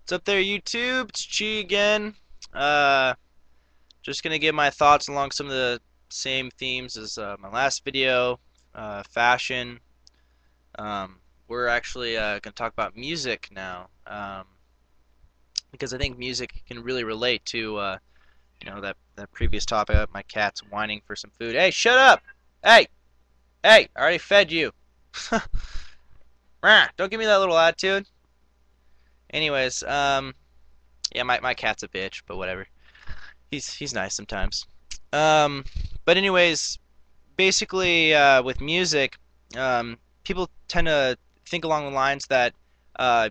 What's up there, YouTube? It's Chi again. Uh, just gonna give my thoughts along some of the same themes as my last video, fashion. We're actually gonna talk about music now, because I think music can really relate to that previous topic. My cat's whining for some food. Hey, shut up! Hey, hey! I already fed you. Rah, don't give me that little attitude. Anyways, yeah, my cat's a bitch, but whatever. He's nice sometimes. Um, but anyways, basically with music, people tend to think along the lines that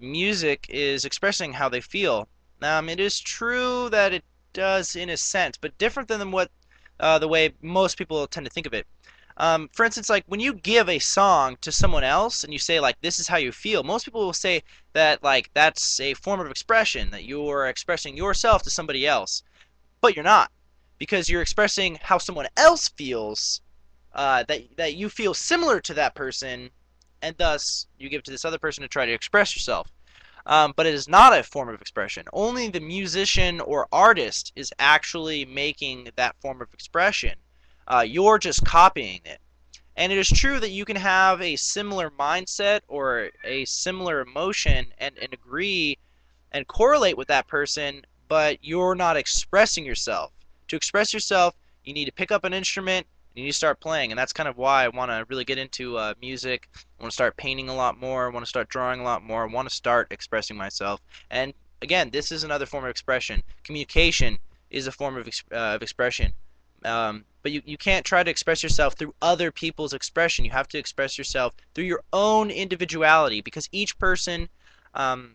music is expressing how they feel. It is true that it does in a sense, but different than what the way most people tend to think of it. For instance, like when you give a song to someone else and you say like this is how you feel, most people will say that like that's a form of expression that you're expressing yourself to somebody else, but you're not, because you're expressing how someone else feels, that you feel similar to that person, and thus you give it to this other person to try to express yourself. But it is not a form of expression. Only the musician or artist is actually making that form of expression. You're just copying it. And it is true that you can have a similar mindset or a similar emotion and agree and correlate with that person, but you're not expressing yourself. To express yourself, you need to pick up an instrument and you need to start playing, and that's kind of why I want to really get into music. I want to start painting a lot more. I want to start drawing a lot more. I want to start expressing myself. And again, this is another form of expression. Communication is a form of expression. But you can't try to express yourself through other people's expression. You have to express yourself through your own individuality, because each person um,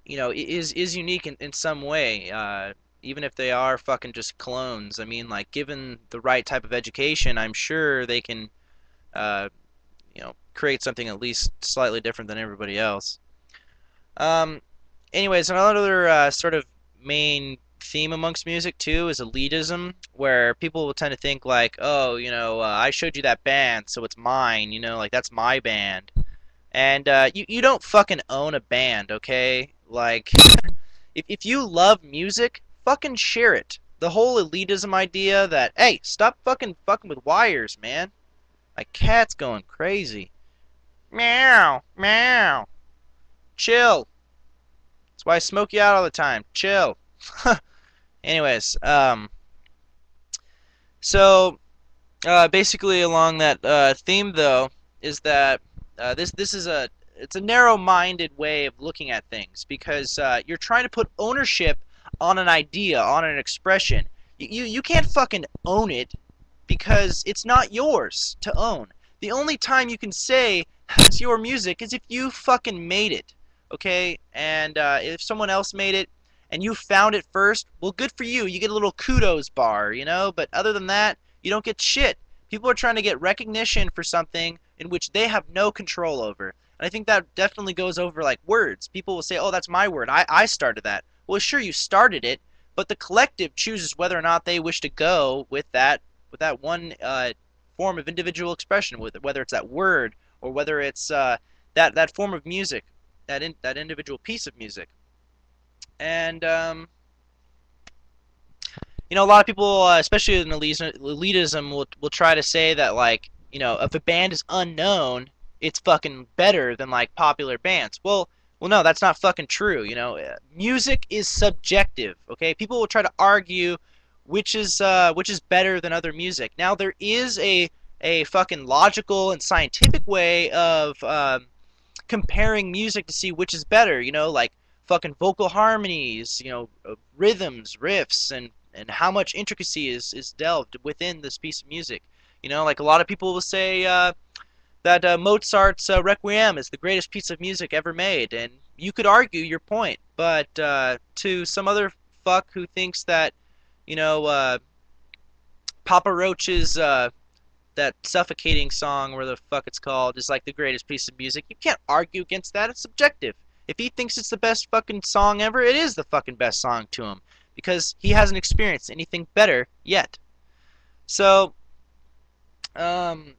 is unique in some way, even if they are fucking just clones. I mean, like, given the right type of education, I'm sure they can, create something at least slightly different than everybody else. Um, anyways, another sort of main theme amongst music too is elitism, where people will tend to think like, oh, I showed you that band, so it's mine. Like that's my band. And you don't fucking own a band, okay? Like, if you love music, fucking share it. The whole elitism idea that, hey, stop fucking with wires, man. My cat's going crazy. Meow, meow. Chill. That's why I smoke you out all the time. Chill. Anyways, so basically along that theme though is that this is it's a narrow-minded way of looking at things, because you're trying to put ownership on an idea, on an expression. You can't fucking own it, because it's not yours to own. The only time you can say it's your music is if you fucking made it, okay? And if someone else made it and you found it first, well, good for you. You get a little kudos bar, But other than that, you don't get shit. People are trying to get recognition for something in which they have no control over. And I think that definitely goes over like words. People will say, oh, that's my word. I started that. Well, sure, you started it, but the collective chooses whether or not they wish to go with that one form of individual expression, whether it's that word or whether it's that form of music, that individual piece of music. And a lot of people, especially in elitism, will try to say that like if a band is unknown, it's fucking better than like popular bands. Well, no, that's not fucking true. Music is subjective. Okay, people will try to argue which is better than other music. Now there is a fucking logical and scientific way of comparing music to see which is better. Like fucking vocal harmonies, rhythms, riffs, and how much intricacy is delved within this piece of music. Like a lot of people will say that Mozart's Requiem is the greatest piece of music ever made, and you could argue your point, but to some other fuck who thinks that Papa Roach's that suffocating song, where the fuck it's called, is like the greatest piece of music. You can't argue against that. It's subjective. If he thinks it's the best fucking song ever, it is the fucking best song to him, because he hasn't experienced anything better yet. So, um,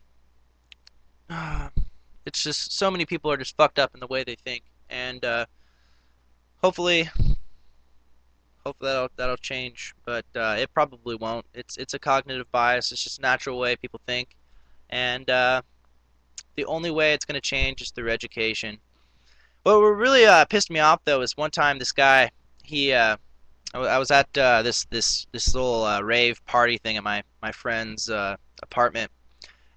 it's just so many people are just fucked up in the way they think, and hopefully, hopefully that'll change, but it probably won't. It's a cognitive bias. It's just a natural way people think, and the only way it's going to change is through education. What really pissed me off though is one time this guy, he I was at this little rave party thing at my friend's apartment,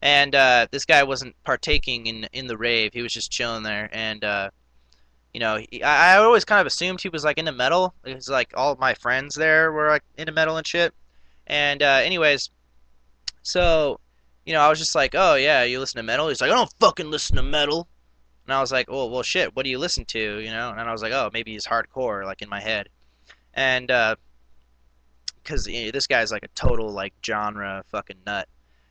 and this guy wasn't partaking in the rave. He was just chilling there, and I always kind of assumed he was like into metal. Because like all of my friends there were like into metal and shit. And anyways, so I was just like, oh yeah, you listen to metal? He's like, I don't fucking listen to metal. And I was like, well shit, what do you listen to? And I was like, oh, maybe he's hardcore, like in my head. And because this guy's like a total like genre fucking nut,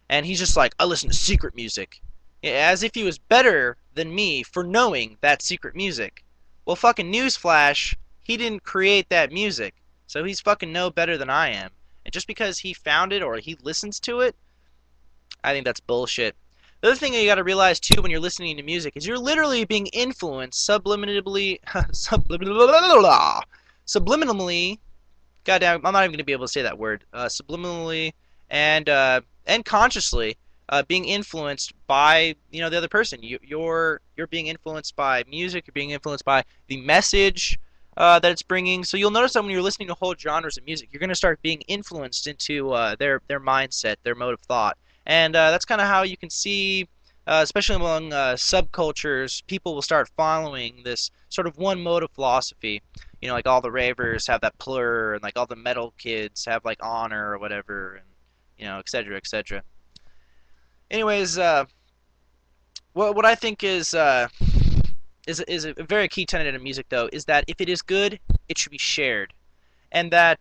and he's just like, I listen to secret music, as if he was better than me for knowing that secret music. Well, fucking newsflash, he didn't create that music, so he's fucking no better than I am. And just because he found it or he listens to it, I think that's bullshit. The other thing you got to realize too when you're listening to music is you're literally being influenced subliminally, subliminally. Goddamn, I'm not even gonna be able to say that word. Subliminally and consciously being influenced by the other person. You're being influenced by music. You're being influenced by the message that it's bringing. So you'll notice that when you're listening to whole genres of music, you're gonna start being influenced into their mindset, their mode of thought, and that's kind of how you can see. Especially among subcultures, people will start following this sort of one mode of philosophy. Like all the ravers have that plur, and like all the metal kids have like honor or whatever, and et cetera, et cetera. Anyways, what I think is a very key tenet in music, though, is that if it is good, it should be shared, and that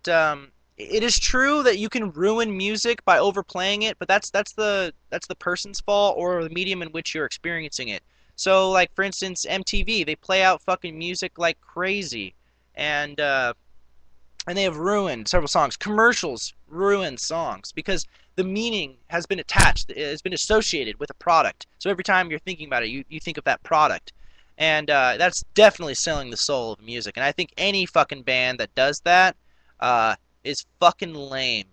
it is true that you can ruin music by overplaying it, but that's the person's fault or the medium in which you're experiencing it. So, like for instance, MTV, they play out fucking music like crazy, and they have ruined several songs. Commercials ruin songs because the meaning has been attached, has been associated with a product. So every time you're thinking about it, you think of that product. And that's definitely selling the soul of music. And I think any fucking band that does that is fucking lame.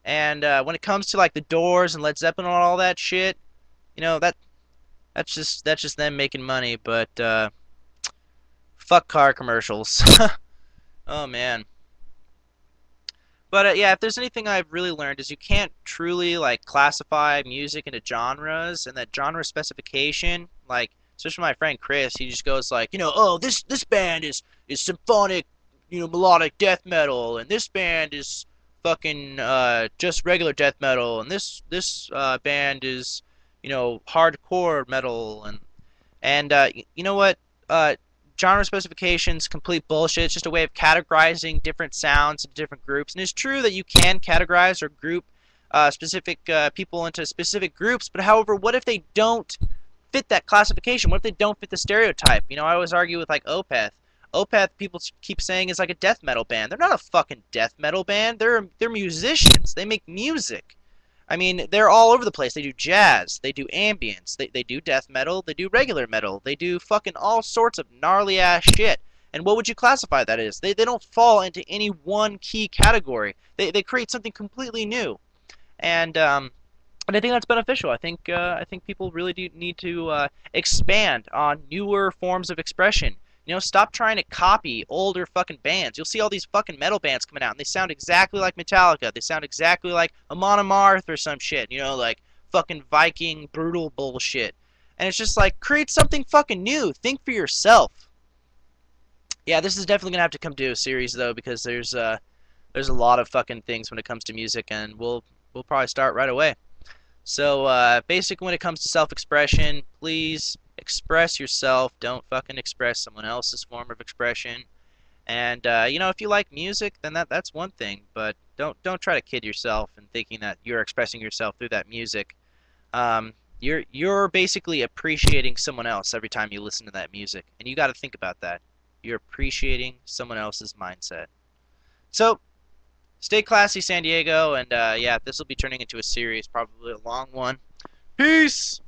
And when it comes to like the Doors and Led Zeppelin and all that shit, that's just them making money. But fuck car commercials. Oh man. But yeah, if there's anything I've really learned is you can't truly like classify music into genres, and that genre specification, like especially my friend Chris, he just goes like, oh, this band is symphonic, melodic death metal, and this band is fucking just regular death metal, and this band is hardcore metal, and you know what? Genre specifications complete bullshit. It's just a way of categorizing different sounds into different groups. And it's true that you can categorize or group specific people into specific groups, but however, what if they don't fit that classification? What if they don't fit the stereotype? I always argue with like Opeth. Opeth, people keep saying is like a death metal band. They're not a fucking death metal band. They're musicians. They make music. I mean, they're all over the place. They do jazz, they do ambience, they do death metal, they do regular metal, they do fucking all sorts of gnarly ass shit. And what would you classify that as? They don't fall into any one key category. They create something completely new. And I think that's beneficial. I think people really do need to expand on newer forms of expression. Stop trying to copy older fucking bands. You'll see all these fucking metal bands coming out, and they sound exactly like Metallica. They sound exactly like Amon Amarth or some shit. Like fucking Viking brutal bullshit. And it's just like, create something fucking new. Think for yourself. Yeah, this is definitely gonna have to come to a series though, because there's a lot of fucking things when it comes to music, and we'll probably start right away. So basically, when it comes to self-expression, please express yourself. Don't fucking express someone else's form of expression. And if you like music, then that's one thing. But don't try to kid yourself in thinking that you're expressing yourself through that music. You're basically appreciating someone else every time you listen to that music, and you got to think about that. You're appreciating someone else's mindset. So stay classy, San Diego, and yeah, this will be turning into a series, probably a long one. Peace!